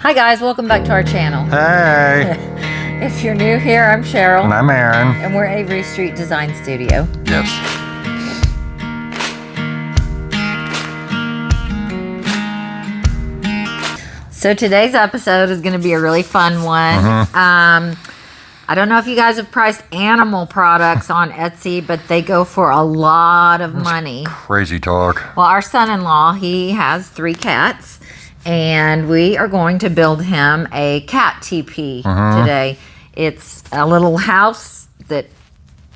Hi guys, welcome back to our channel. Hey! If you're new here, I'm Cheryl. And I'm Aaron. And we're Avery Street Design Studio. Yes. So today's episode is going to be a really fun one. I don't know if you guys have priced animal products on Etsy, but they go for a lot of money. Crazy talk. Well, our son-in-law, he has 3 cats, and we are going to build him a cat teepee today. It's a little house that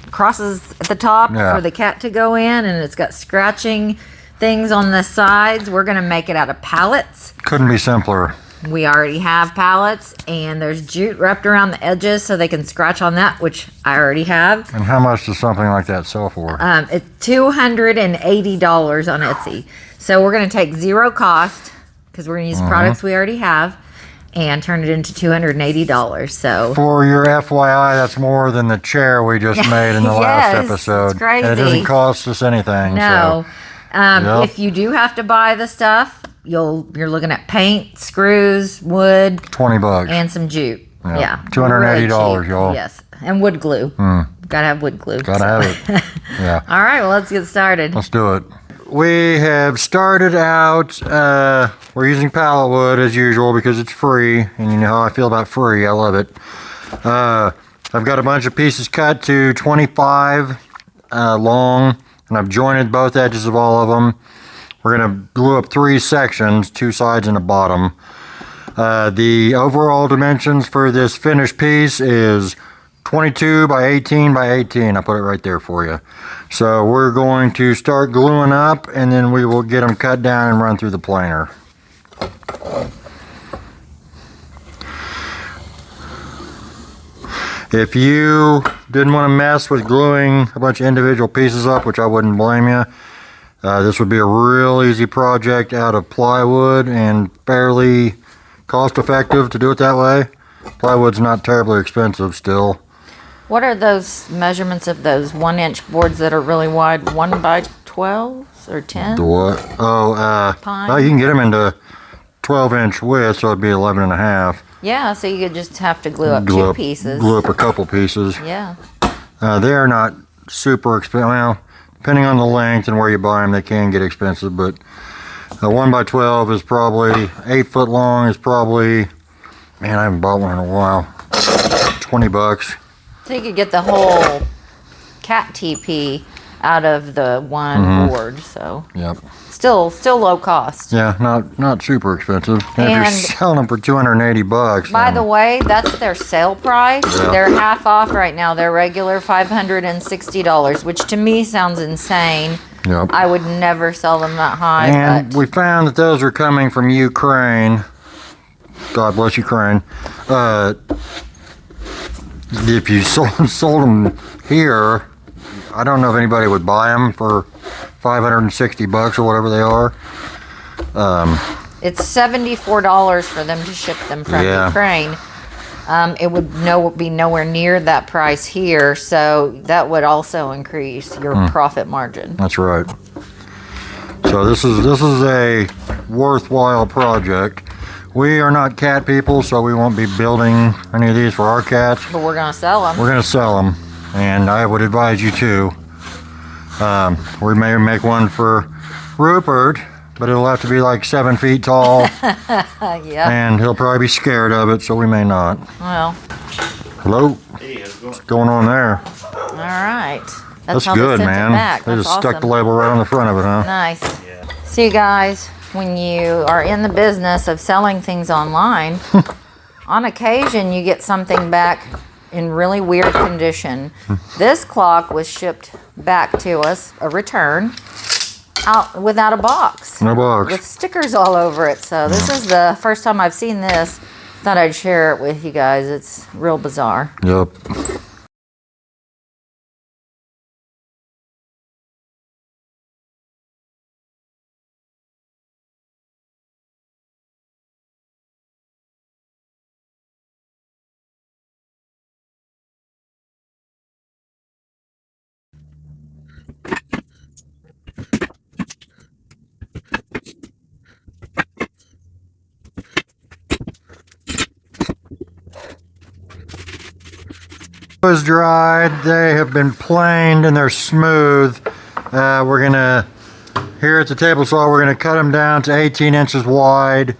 crosses at the top for the cat to go in, and it's got scratching things on the sides. We're going to make it out of pallets. Couldn't be simpler. We already have pallets, and there's jute wrapped around the edges so they can scratch on that, which I already have. And how much does something like that sell for? It's $280 on Etsy. So we're going to take zero cost, because we're going to use products we already have, and turn it into $280. So for your FYI, that's more than the chair we just made in the last episode. It's crazy. And it doesn't cost us anything. No. So. If you do have to buy the stuff, you're looking at paint, screws, wood, $20 and some jute. Yeah, $280, really y'all. Yes, and wood glue. Gotta have wood glue. Gotta have it. Yeah. All right, well, let's get started. Let's do it. We have started out. We're using pallet wood as usual because it's free, and you know how I feel about free. I love it. I've got a bunch of pieces cut to 25 long, and I've jointed both edges of all of them. We're going to glue up 3 sections, 2 sides and a bottom. The overall dimensions for this finished piece is 22 by 18 by 18. I put it right there for you. So we're going to start gluing up, and then we will get them cut down and run through the planer. If you didn't want to mess with gluing a bunch of individual pieces up, which I wouldn't blame you, this would be a real easy project out of plywood and fairly cost effective to do it that way. Plywood's not terribly expensive still. What are those measurements of those 1-inch boards that are really wide? 1 by 12s or 10? The what? Oh, Pine? well, you can get them into 12-inch width, so it'd be 11 and a half. Yeah, so you could just have to glue up 2 pieces. Glue up a couple pieces. Yeah. They're not super expensive. Well, depending on the length and where you buy them, they can get expensive, but a 1 by 12 is probably 8 foot long. Is probably, man, I haven't bought one in a while. $20. So you could get the whole cat teepee out of the one board. So yep. Still low cost. Yeah, not super expensive. And if you're selling them for $280, by the way, that's their sale price. Yeah. They're half off right now. They're regular $560, which to me sounds insane. Yep. I would never sell them that high. And we found that those are coming from Ukraine. God bless Ukraine. If you sold them here, I don't know if anybody would buy them for $560 or whatever they are. It's $74 for them to ship them from Ukraine. It would be nowhere near that price here, so that would also increase your profit margin. That's right. So this is a worthwhile project. We are not cat people, so we won't be building any of these for our cats. But we're gonna sell them. We're gonna sell them, and I would advise you to. We may make one for Rupert, but it'll have to be like 7 feet tall. Yeah. And he'll probably be scared of it, so we may not. Well. Hello. Hey, how's it going? What's going on there? All right. That's how good, they sent man. it back. They That's just stuck awesome. the label right on the front of it, huh? Nice. Yeah. So you guys, when you are in the business of selling things online, on occasion you get something back in really weird condition. This clock was shipped back to us, a return, out without a box. No box. With stickers all over it. So this is the first time I've seen this. Thought I'd share it with you guys. It's real bizarre. Yep. is dried. They have been planed and they're smooth. We're gonna, here at the table saw, we're gonna cut them down to 18 inches wide.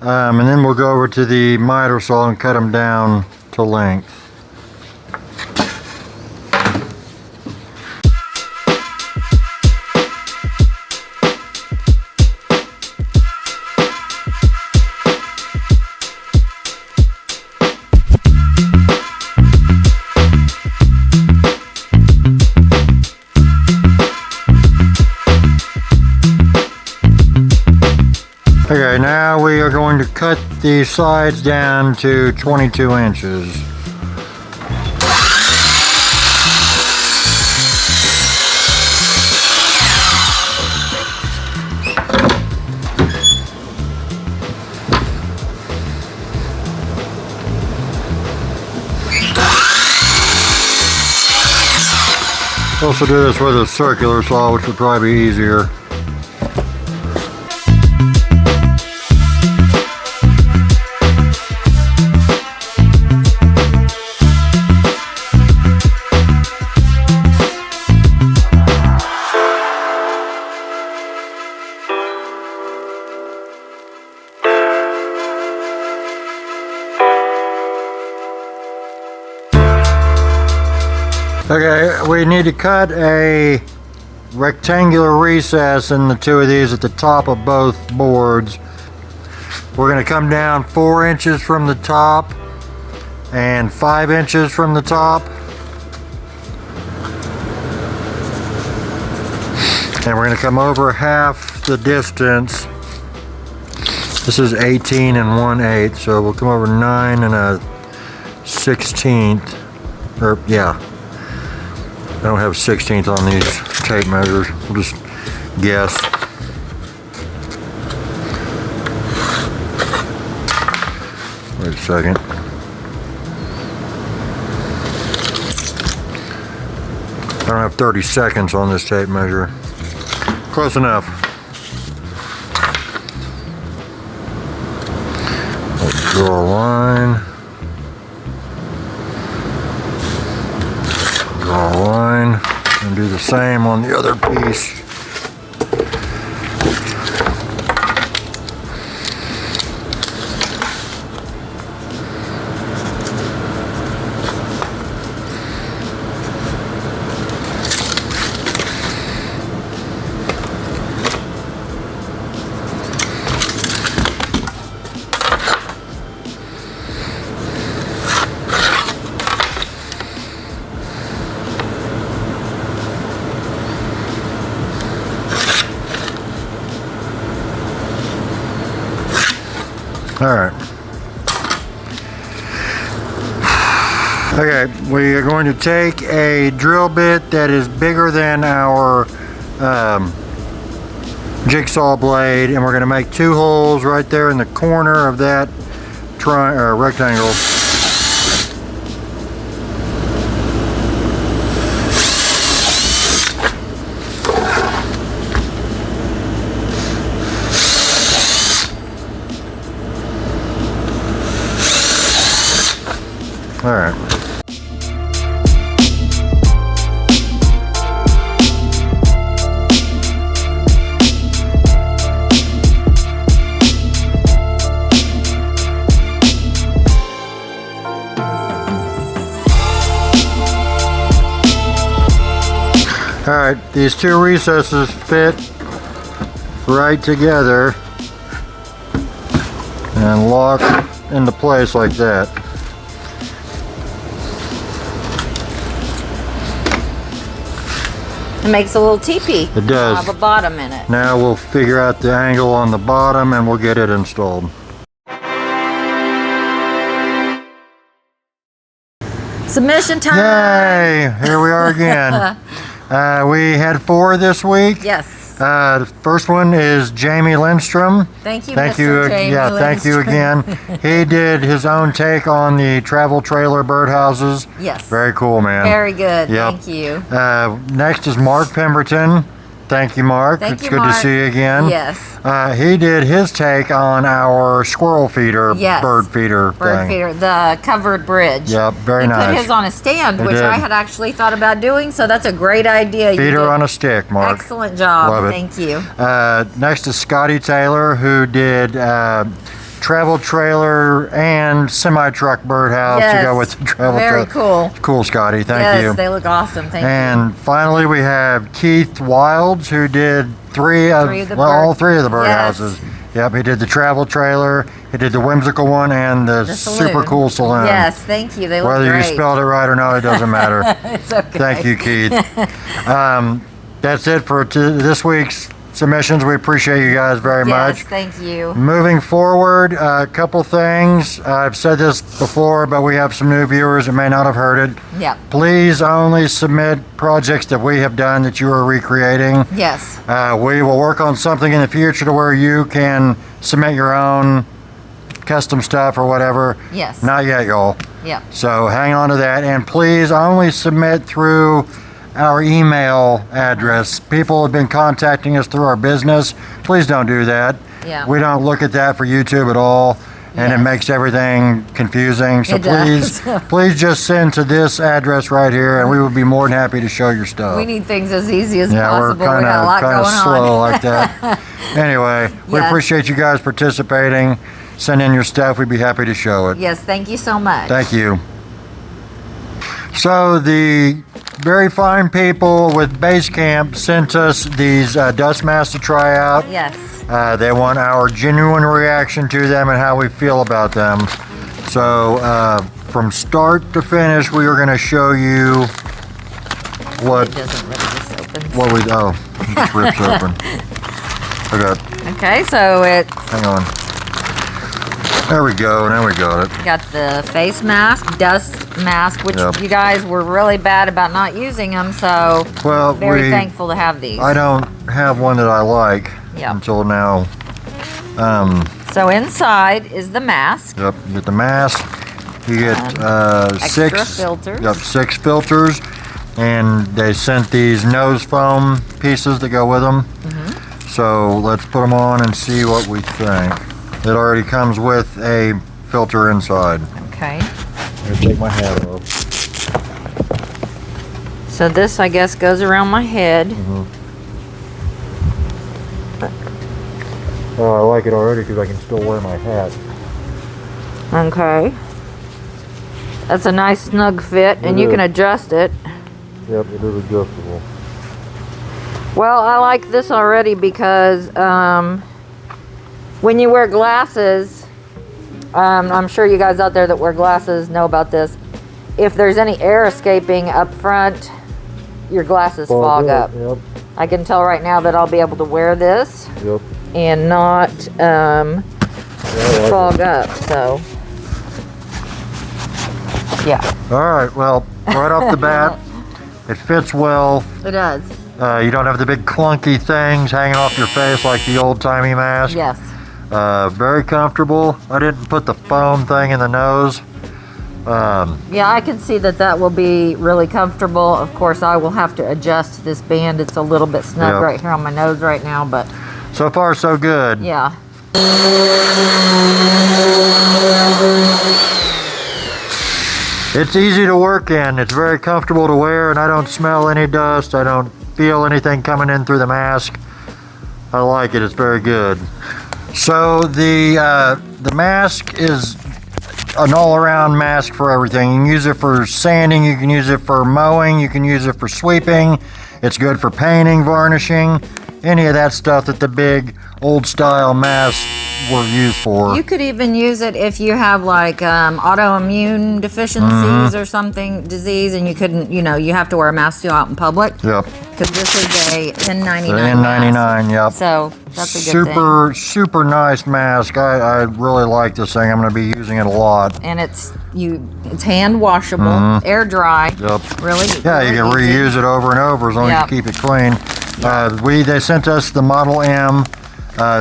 And then we'll go over to the miter saw and cut them down to length. Okay, now we are going to cut the sides down to 22 inches. Also do this with a circular saw, which would probably be easier. Okay, we need to cut a rectangular recess in the two of these at the top of both boards. We're going to come down 4 inches from the top and 5 inches from the top. And we're going to come over half the distance. This is 18 and 1/8, so we'll come over 9 and a 16th. Or, yeah. I don't have 16th on these tape measures. We'll just guess. Wait a second. I don't have 30 seconds on this tape measure. Close enough. Let's draw a line. Draw a line and do the same on the other piece. All right. Okay, we are going to take a drill bit that is bigger than our jigsaw blade, and we're going to make 2 holes right there in the corner of that rectangle. All right. All right, these 2 recesses fit right together and lock into place like that. It makes a little teepee. It does. Have a bottom in it. Now we'll figure out the angle on the bottom and we'll get it installed. Submission time. Yay! Here we are again. We had 4 this week. Yes. The first one is Jamie Lindstrom. Thank you, Thank Mr. you. Jamie Yeah, thank you again. He did his own take on the travel trailer birdhouses. Yes. Very cool, man. Very good. Yep. Thank you. Next is Mark Pemberton. Thank you, Mark. Thank it's you, good Mark. to see you again. Yes. He did his take on our squirrel feeder, Yes. bird feeder Bird thing. feeder, the covered bridge. Yep, very he nice. He put his on a stand, He which did. I had actually thought about doing, so that's a great idea. Feeder on a stick, Mark. Excellent job. Love it. Thank you. Next is Scottie Taylor, who did travel trailer and semi-truck birdhouse to go with the travel trailer. Very cool. Cool, Scottie. Thank you. Yes, they look awesome. Thank you. And finally, we have Keith Wilds, who did all three of the birdhouses. Yes. Yep, he did the travel trailer, he did the whimsical one, and the super saloon. cool saloon. Yes, thank you. They look Whether great. you spelled it right or not, it doesn't matter. It's okay. Thank you, Keith. That's it for this week's submissions. We appreciate you guys very much. Yes, thank you. Moving forward, a couple things. I've said this before, but we have some new viewers that may not have heard it. Yeah. Please only submit projects that we have done that you are recreating. Yes. We will work on something in the future to where you can submit your own custom stuff or whatever. Yes. Not yet, y'all. Yeah. So hang on to that, and please only submit through our email address. People have been contacting us through our business. Please don't do that. Yeah. We don't look at that for YouTube at all, and it Yes. makes everything confusing. So It please, does. please just send to this address right here, and we would be more than happy to show your stuff. We need things as easy as Yeah, possible. we're We got a lot kind going of slow on. like that. Anyway, we Yes. appreciate you guys participating. Send in your stuff. We'd be happy to show it. Yes, thank you so much. Thank you. So the very fine people with Base Camp sent us these dust masks to try out. Yes. They want our genuine reaction to them and how we feel about them. So from start to finish, we are going to show you It what doesn't really just open. it just rips open. Okay, Okay, so it hang on. There we go. Now we got it. got the face mask, dust mask, which Yep. you guys were really bad about not using them, so Well, very thankful to have these. I don't have one that I like Yep. until now. So inside is the mask. Yep, you get the mask. You get extra six filters. Yep, 6 filters, and they sent these nose foam pieces that go with them. Mm-hmm. So let's put them on and see what we think. It already comes with a filter inside. Okay. I'm gonna take my hat off. So this, I guess, goes around my head. Oh, I like it already because I can still wear my hat. Okay. That's a nice snug fit, and It you can is. adjust it. Yep, it is adjustable. Well, I like this already because when you wear glasses, I'm sure you guys out there that wear glasses know about this. If there's any air escaping up front, your glasses fog up. Yep, I can tell right now that I'll be able to wear this yep. and not Yeah, I like fog up. So, yeah, All right, well, right off the bat, it fits well. it does. You don't have the big clunky things hanging off your face like the old-timey mask. Yes. Very comfortable. I didn't put the foam thing in the nose. Yeah, I can see that will be really comfortable. Of course, I will have to adjust this band. It's a little bit snug Yep. right here on my nose right now, but So far, so good. yeah. It's easy to work in. It's very comfortable to wear, and I don't smell any dust. I don't feel anything coming in through the mask. I like it. It's very good. So the mask is an all-around mask for everything. You can use it for sanding. You can use it for mowing. You can use it for sweeping. It's good for painting, varnishing, any of that stuff that the big old-style masks were used for. You could even use it if you have like autoimmune deficiencies or something, disease, and you couldn't, you have to wear a mask to go out in public. Yep. Because this is a N99 The mask. N99, yep. So that's a good thing. Super nice mask. I really like this thing. I'm going to be using it a lot. And it's hand washable, air dry. Yep. Really. Yeah, you can really easy. reuse it over and over as long as Yep. you keep it clean. They sent us the Model M.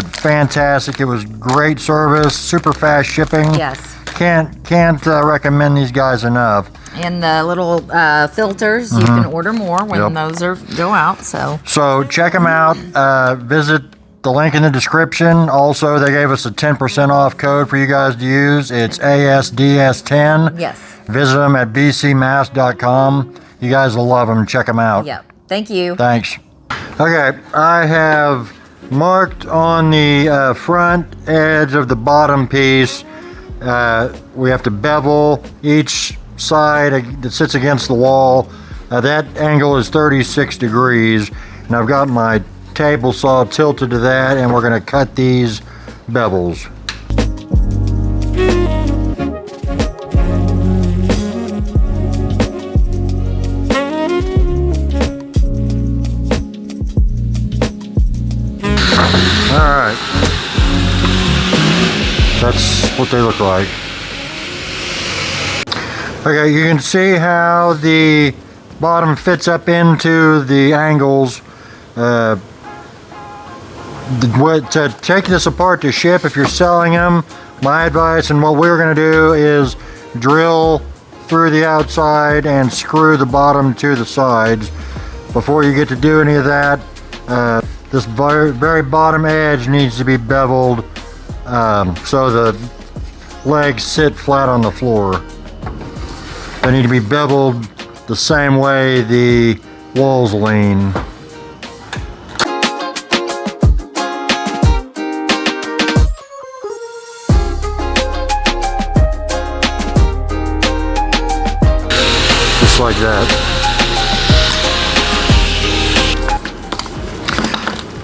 Fantastic. It was great service, super fast shipping. Yes. Can't recommend these guys enough. in the little filters. You can order more when those go out. So check them out. Visit the link in the description. Also, they gave us a 10% off code for you guys to use. It's ASDS10. yes. Visit them at bcmass.com. You guys will love them. Check them out. Yep. Thank you. Thanks. Okay, I have marked on the front edge of the bottom piece. We have to bevel each side that sits against the wall. That angle is 36 degrees, and I've got my table saw tilted to that, and we're going to cut these bevels. Alright, that's what they look like. Okay, you can see how the bottom fits up into the angles. To take this apart to ship, if you're selling them, my advice and what we're going to do is drill through the outside and screw the bottom to the sides. Before you get to do any of that, this very bottom edge needs to be beveled so the legs sit flat on the floor. They need to be beveled the same way the walls lean. Just like that.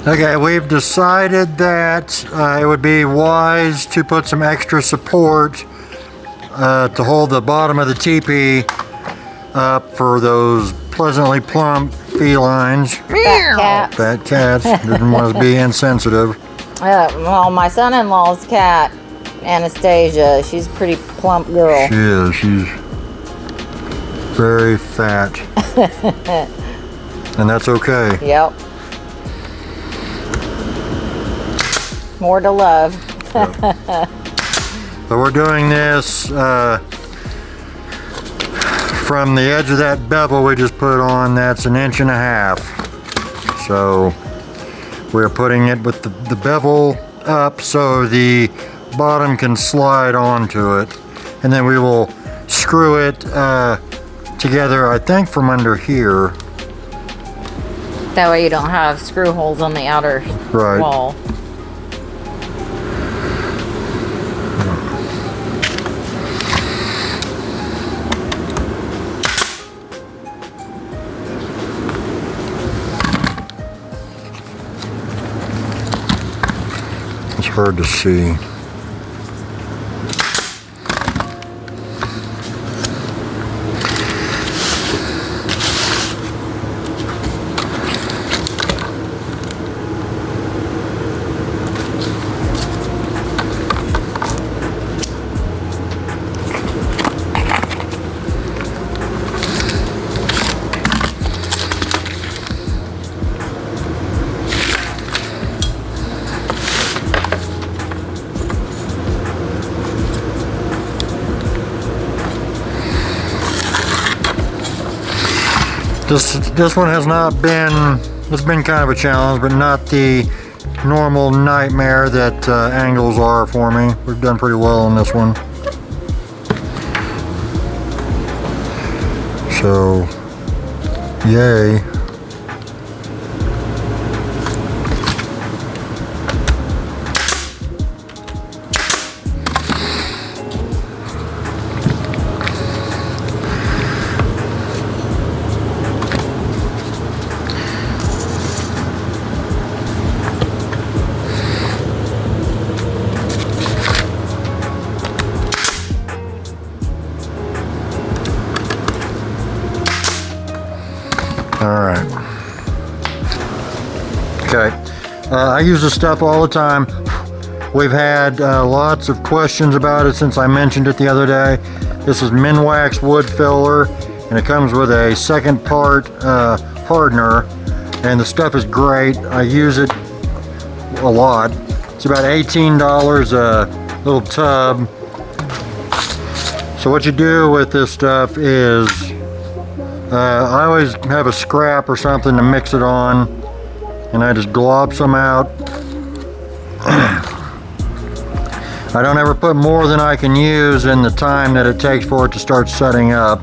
Okay, we've decided that it would be wise to put some extra support to hold the bottom of the teepee up for those pleasantly plump felines. Fat cats. Didn't want to be insensitive. Well, my son-in-law's cat, Anastasia, she's a pretty plump girl. She is. She's very fat. And that's okay. Yep. More to love. So we're doing this from the edge of that bevel we just put on. That's 1.5 inches. So we're putting it with the bevel up so the bottom can slide onto it, and then we will screw it together, I think, from under here. That way you don't have screw holes on the outer wall. It's hard to see. This one has not been, it's been kind of a challenge, but not the normal nightmare that angles are for me. We've done pretty well on this one. So, yay. Alright. Okay. I use this stuff all the time. We've had lots of questions about it since I mentioned it the other day. This is Minwax wood filler, and it comes with a second part hardener, and the stuff is great. I use it a lot. It's about $18 a little tub. So what you do with this stuff is, I always have a scrap or something to mix it on, and I just glob some out. I don't ever put more than I can use in the time that it takes for it to start setting up.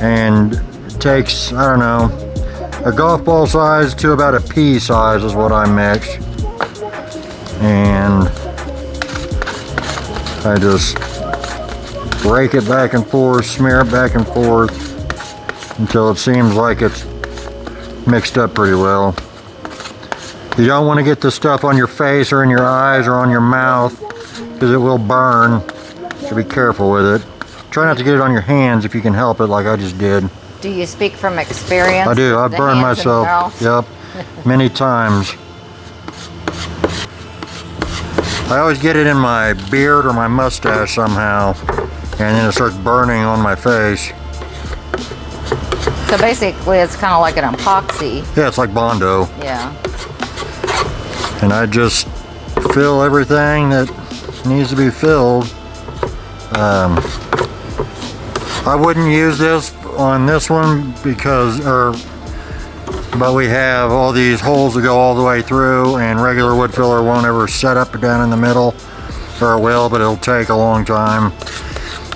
And it takes, I don't know, a golf ball size to about a pea size is what I mix. And I just rake it back and forth, smear it back and forth until it seems like it's mixed up pretty well. You don't want to get this stuff on your face or in your eyes or on your mouth because it will burn, so be careful with it. Try not to get it on your hands if you can help it, like I just did. Do you speak from experience? I do. I've The burned hands and myself. mouth? Yep, many times. I always get it in my beard or my mustache somehow, and then it starts burning on my face. So basically, it's kind of like an epoxy. Yeah, it's like Bondo. Yeah. And I just fill everything that needs to be filled. I wouldn't use this on this one but we have all these holes that go all the way through, and regular wood filler won't ever set up down in the middle, or it will, but it'll take a long time.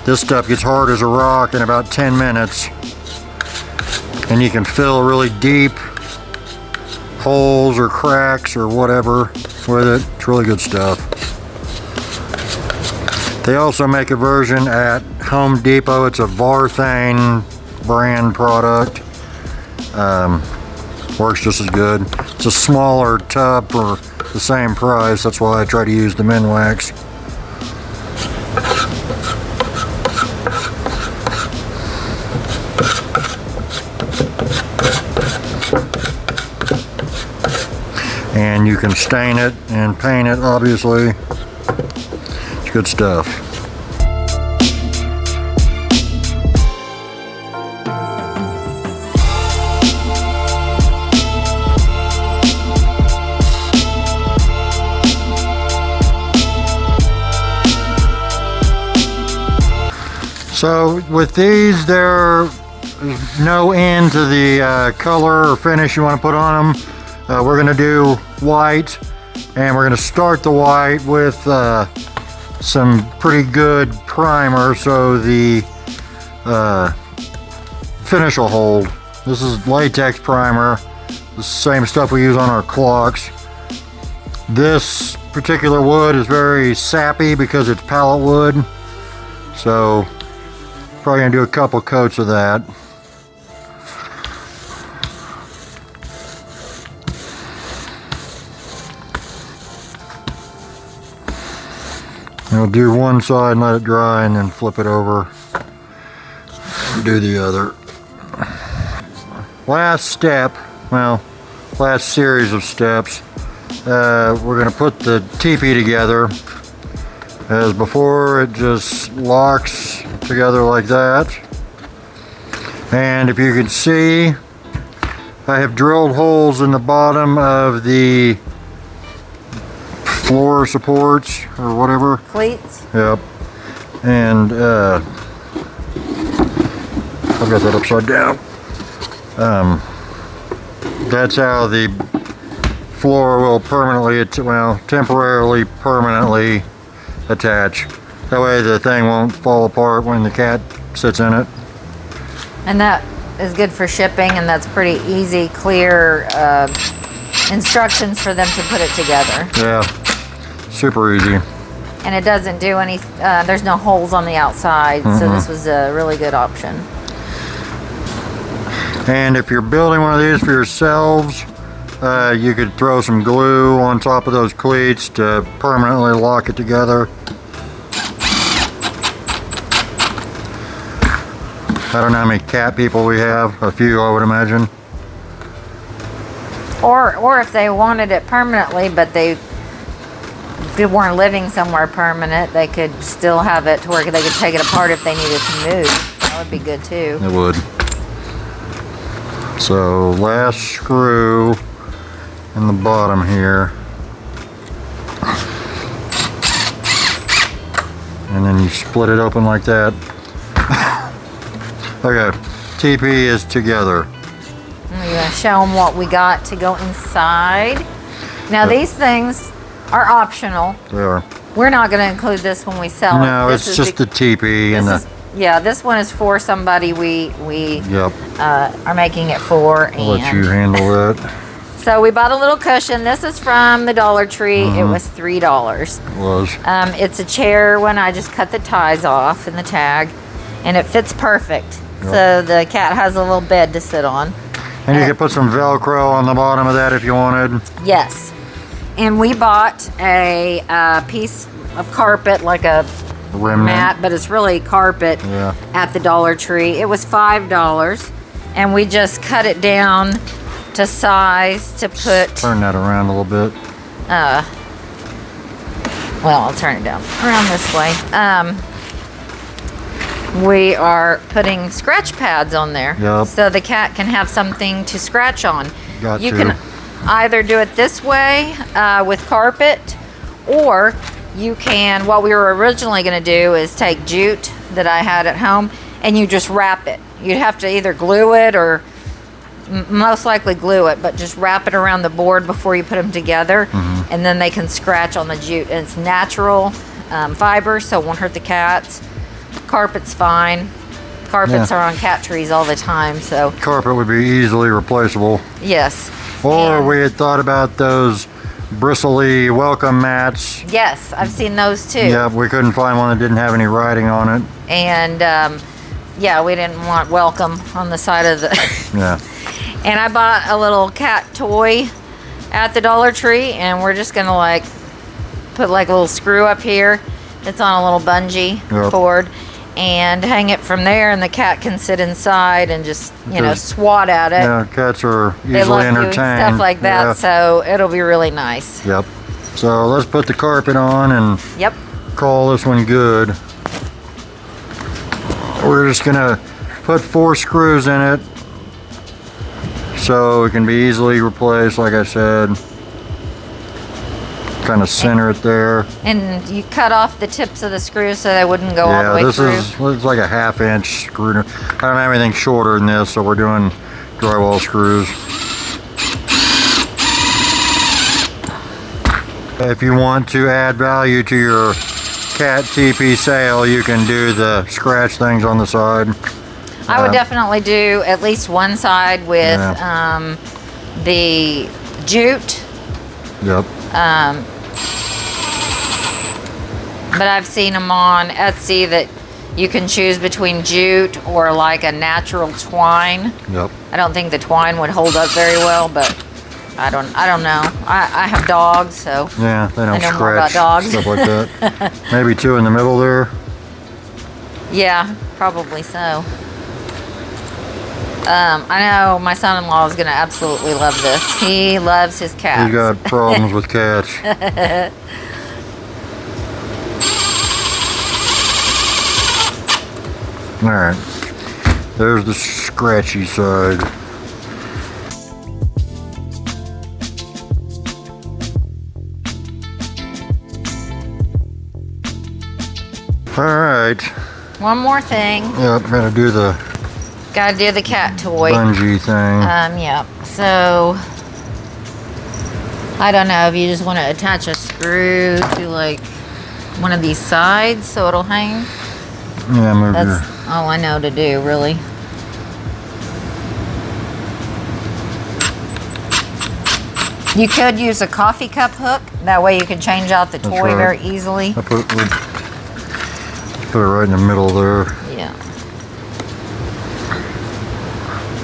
This stuff gets hard as a rock in about 10 minutes, and you can fill really deep holes or cracks or whatever with it. It's really good stuff. They also make a version at Home Depot. It's a Varthane brand product. Works just as good. It's a smaller tub for the same price. That's why I try to use the Minwax. And you can stain it and paint it, obviously. It's good stuff. So with these, there's no end to the color or finish you want to put on them. We're going to do white, and we're going to start the white with some pretty good primer so the finish will hold. This is latex primer, the same stuff we use on our clocks. This particular wood is very sappy because it's pallet wood, so probably going to do a couple coats of that. I'll do one side and let it dry, and then flip it over and do the other. Last step, well, last series of steps, we're going to put the teepee together. As before, it just locks together like that. And if you can see, I have drilled holes in the bottom of the floor supports or whatever. Cleats? Yep. And I've got that upside down. That's how the floor will temporarily permanently attach. That way the thing won't fall apart when the cat sits in it. And that is good for shipping, and that's pretty easy, clear instructions for them to put it together. Yeah, super easy. And it doesn't do any, there's no holes on the outside, so this was a really good option. And if you're building one of these for yourselves, you could throw some glue on top of those cleats to permanently lock it together. I don't know how many cat people we have. A few, I would imagine. Or if they wanted it permanently, but they weren't living somewhere permanent, they could still have it to where they could take it apart if they needed to move. That would be good too. It would. So last screw in the bottom here. and then you split it open like that. Okay, teepee is together. I'm going to show them what we got to go inside. Now these things are optional. They are. We're not going to include this when we sell it. No, it's just the teepee and the. Yeah, this one is for somebody we Yep. are making it for. I'll let you handle that. So we bought a little cushion. This is from the Dollar Tree. It was $3. It was. It's a chair one. I just cut the ties off in the tag, and it fits perfect. Yep. So the cat has a little bed to sit on. And you can put some Velcro on the bottom of that if you wanted. Yes. And we bought a piece of carpet, like a Remnant. mat, but it's really carpet at the Dollar Tree. It was $5, and we just cut it down to size to put. Turn that around a little bit. Well, I'll turn it down around this way. We are putting scratch pads on there, so the cat can have something to scratch on. You can either do it this way with carpet, or you can, what we were originally going to do is take jute that I had at home and you just wrap it. You'd have to either glue it or most likely glue it, but just wrap it around the board before you put them together, and then they can scratch on the jute. And it's natural fiber, so it won't hurt the cats. Carpet's fine. Carpets are on cat trees all the time, so. Carpet would be easily replaceable. Yes. Or we had thought about those bristly welcome mats. Yes, I've seen those too. Yeah, we couldn't find one that didn't have any writing on it. And yeah, we didn't want welcome on the side of the. Yeah. And I bought a little cat toy at the Dollar Tree, and we're just gonna like put like a little screw up here. It's on a little bungee cord, and hang it from there, and the cat can sit inside and just swat at it. Yeah, cats are They easily love entertained. doing stuff like that, so it'll be really nice. Yep. So let's put the carpet on and call this one good. We're just gonna put 4 screws in it so it can be easily replaced, like I said. Kind of center it there. And you cut off the tips of the screws so they wouldn't go all the way through. Yeah, this is like a 1/2 inch screw. I don't have anything shorter than this, so we're doing drywall screws. If you want to add value to your cat teepee sale, you can do the scratch things on the side. I would definitely do at least one side with the jute. Yep. But I've seen them on Etsy that you can choose between jute or like a natural twine. Yep. I don't think the twine would hold up very well, but I don't know. I have dogs, so yeah, they don't I know scratch more about dogs. stuff like that. Maybe 2 in the middle there. Yeah, probably so. I know my son-in-law is going to absolutely love this. He loves his cats. He's got problems with cats. All right, there's the scratchy side. All right. One more thing. Yep, gotta do the cat toy. bungee thing. Yeah. So I don't know if you just want to attach a screw to like one of these sides so it'll hang. Yeah, move your. That's all I know to do, really. You could use a coffee cup hook. That way you can change out the toy very easily. I put it right in the middle there. Yeah.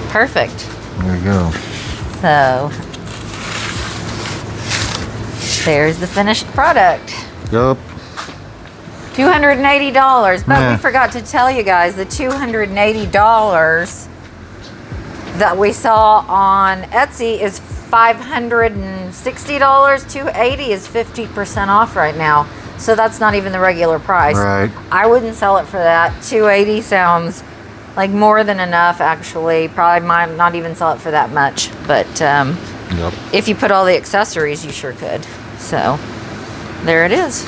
Perfect. There you go. So there's the finished product. Yup. $280. But we forgot to tell you guys the $280 that we saw on Etsy is $560. $280 is 50% off right now. So that's not even the regular price. Right. I wouldn't sell it for that. $280 sounds like more than enough, actually. Probably might not even sell it for that much. But if you put all the accessories, you sure could. So there it is.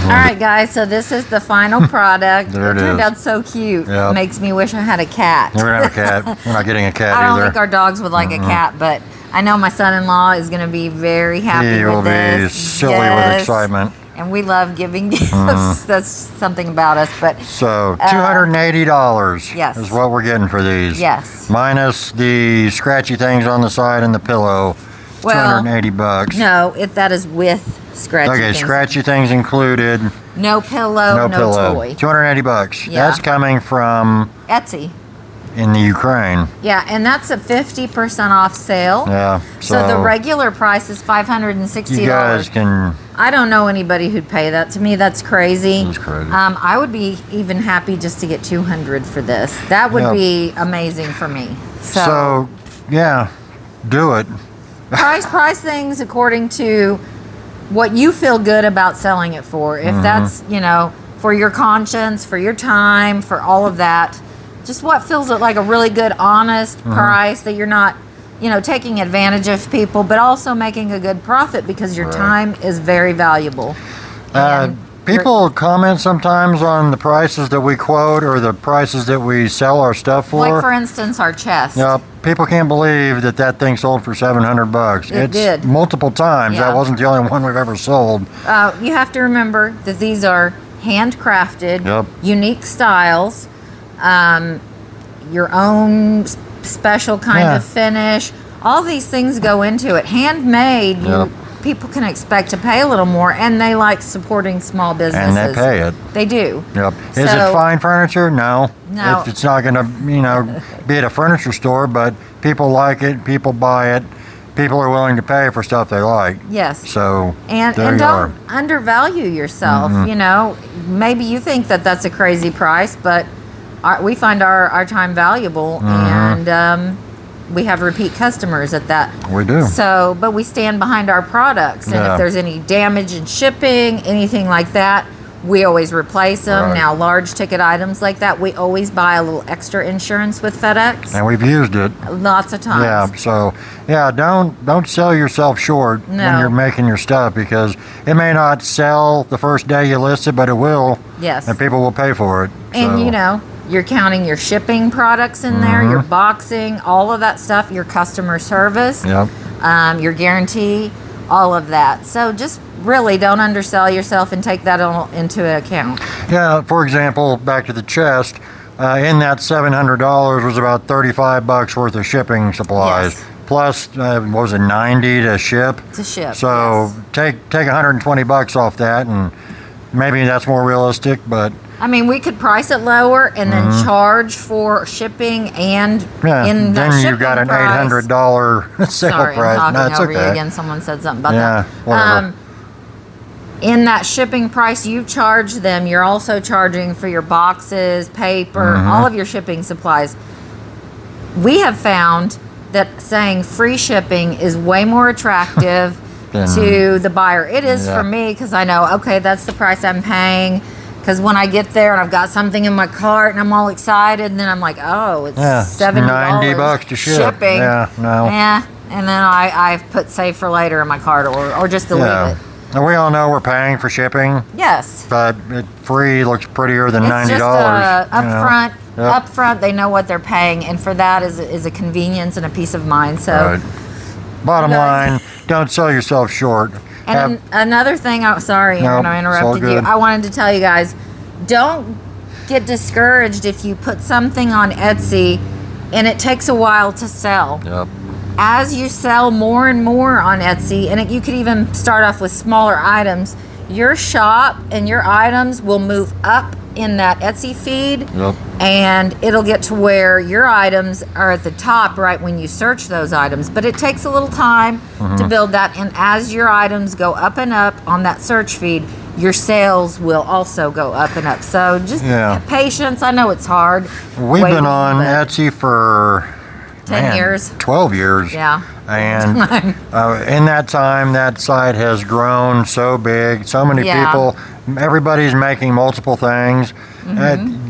All right, guys. So this is the final product. There it turned is. out so cute. Yep. Makes me wish I had a cat. We're gonna have a cat. We're not getting a cat I don't either. think our dogs would like a cat, but I know my son-in-law is going to be very happy He with will this. be silly Yes. with excitement. And we love giving gifts. That's something about us. But So $280 yes. is what we're getting for these. Yes. Minus the scratchy things on the side and the pillow. Well, $280. no, that is with scratchy Okay, things. scratchy things included. No pillow, no pillow. toy. $280. Yeah. That's coming from Etsy. in the Ukraine. Yeah, and that's a 50% off sale. Yeah. So the regular price is $560. You guys can. I don't know anybody who'd pay that. To me, that's crazy. That's crazy. I would be even happy just to get $200 for this. That would Yep. be amazing for me. So yeah, do it. price things according to what you feel good about selling it for. If that's, for your conscience, for your time, for all of that, just what feels like a really good, honest price that you're not, taking advantage of people, but also making a good profit because your time is very valuable. And People comment sometimes on the prices that we quote or the prices that we sell our stuff for. like for instance, our chest. Yeah, people can't believe that thing sold for $700. It did. Multiple times. Yeah. That wasn't the only one we've ever sold. You have to remember that these are handcrafted, Yep. unique styles, your own special kind of finish. All these things go into it. Handmade, Yep. people can expect to pay a little more, and they like supporting small businesses. And they pay it. They do. Yep. Is So- it fine furniture? No. No. It's not going to, be at a furniture store, but people like it, people buy it, people are willing to pay for stuff they like. Yes. So And there you don't are. undervalue yourself. Maybe you think that that's a crazy price, but we find our time valuable, and we have repeat customers at that. We do. So, but we stand behind our products, and Yeah. if there's any damage in shipping, anything like that, we always replace them. Right. Now, large ticket items like that, we always buy a little extra insurance with FedEx. And we've used it. Lots of times. Yeah, so don't sell yourself short when No. you're making your stuff, because it may not sell the first day you list it, but it will. Yes. And people will pay for it. And So, you're counting your shipping products in there, your boxing, all of that stuff, your customer service, Yep. your guarantee, all of that. So just really don't undersell yourself and take that into account. Yeah, for example, back to the chest, in that $700 was about $35 worth of shipping supplies. Yes. Plus, what was it, 90 to ship? To ship. So take $120 off that, and maybe that's more realistic, but I mean, we could price it lower and then charge for shipping and yeah, in that then shipping you've got an price. $800 sale Sorry, price. I'm No, talking it's over you okay. again. Someone said something about Yeah, that. whatever. In that shipping price you charge them, you're also charging for your boxes, paper, all of your shipping supplies. We have found that saying free shipping is way more attractive to the buyer. It is Yeah. for me, because I know, okay, that's the price I'm paying. Because when I get there and I've got something in my cart and I'm all excited, and then I'm like, oh, it's Yeah, $70 $90 to ship. shipping. Yeah, no. Yeah, and then I've put save for later in my cart, or just delete it. And we all know we're paying for shipping, Yes. but free looks prettier than It's $90. just upfront. Yep. Upfront, they know what they're paying, and for that is a convenience and a peace of mind. So, Right. Bottom You line, guys- don't sell yourself short. and another thing, sorry, Nope, Aaron, I it's all interrupted you. good. I wanted to tell you guys, don't get discouraged if you put something on Etsy and it takes a while to sell. Yep. As you sell more and more on Etsy, and you could even start off with smaller items, your shop and your items will move up in that Etsy feed, Yep. and it'll get to where your items are at the top right when you search those items. But it takes a little time to build that, and as your items go up and up on that search feed, your sales will also go up and up. So just have patience. I know it's hard. We've waiting, been on but Etsy for 10 years. 12 years. Yeah. And in that time, that site has grown so big, so many people, everybody's making multiple things.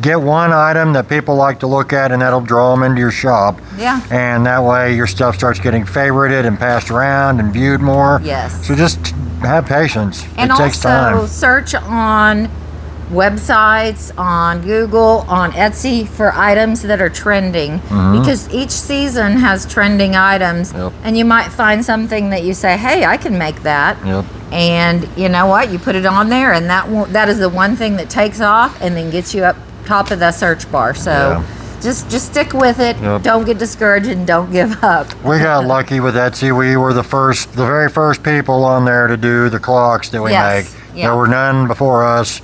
Get one item that people like to look at and that'll draw them into your shop. Yeah. And that way your stuff starts getting favorited and passed around and viewed more. Yes. So just have patience. And it takes also time. search on websites, on Google, on Etsy for items that are trending, because each season has trending items. And you might find something that you say, hey, I can make that. And you know what, you put it on there, and that is the one thing that takes off and then gets you up top of the search bar. So just stick with it. Don't get discouraged and don't give up. We got lucky with Etsy. We were the very first people on there to do the clocks that we make. There were none before us,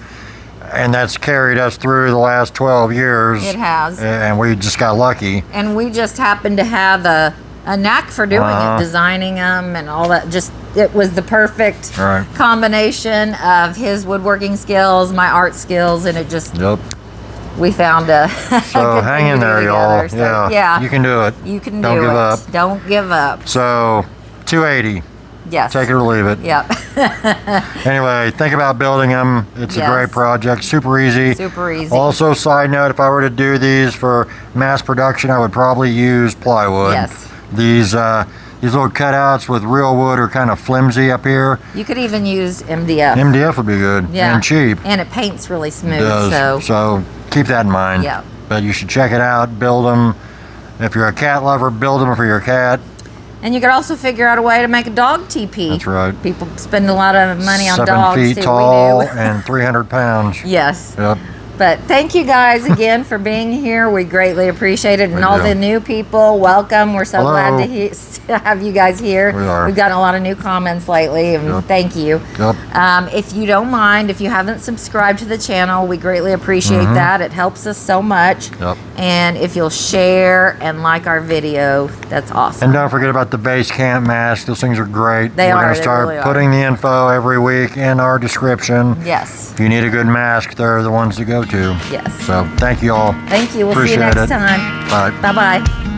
and that's carried us through the last 12 years. It has. And we just got lucky. And we just happened to have a knack for doing it, designing them and all that. Just, it was the perfect combination of his woodworking skills, my art skills, and it just, we found a so good hang thing in to do there, y'all. together. So, you can do it. You can Don't do give it. up. Don't give up. So 280. Yes. Take it or leave it. Yep. Anyway, think about building them. It's a great project. Super easy. Super easy. Also, side note, if I were to do these for mass production, I would probably use plywood. Yes. These little cutouts with real wood are kind of flimsy up here. You could even use MDF. MDF would be good. Yeah. And cheap. And it paints really smooth. It does. So keep that in mind. Yeah. But you should check it out. Build them. If you're a cat lover, build them for your cat. And you could also figure out a way to make a dog teepee. That's right. People spend a lot of money on dogs. 7 feet tall and 300 pounds. Yes. Yep. But thank you guys again for being here. We greatly appreciate it. And all the new people, welcome. We're so glad to have you guys here. We are. We've gotten a lot of new comments lately, and thank you. If you don't mind, if you haven't subscribed to the channel, we greatly appreciate that. It helps us so much. And if you'll share and like our video, that's awesome. And don't forget about the base camp masks. Those things are great. We're going to start putting the info every week in our description. Yes. If you need a good mask, they're the ones to go to. Yes. So thank you all. Thank you. We'll see you next time. Bye. Bye-bye.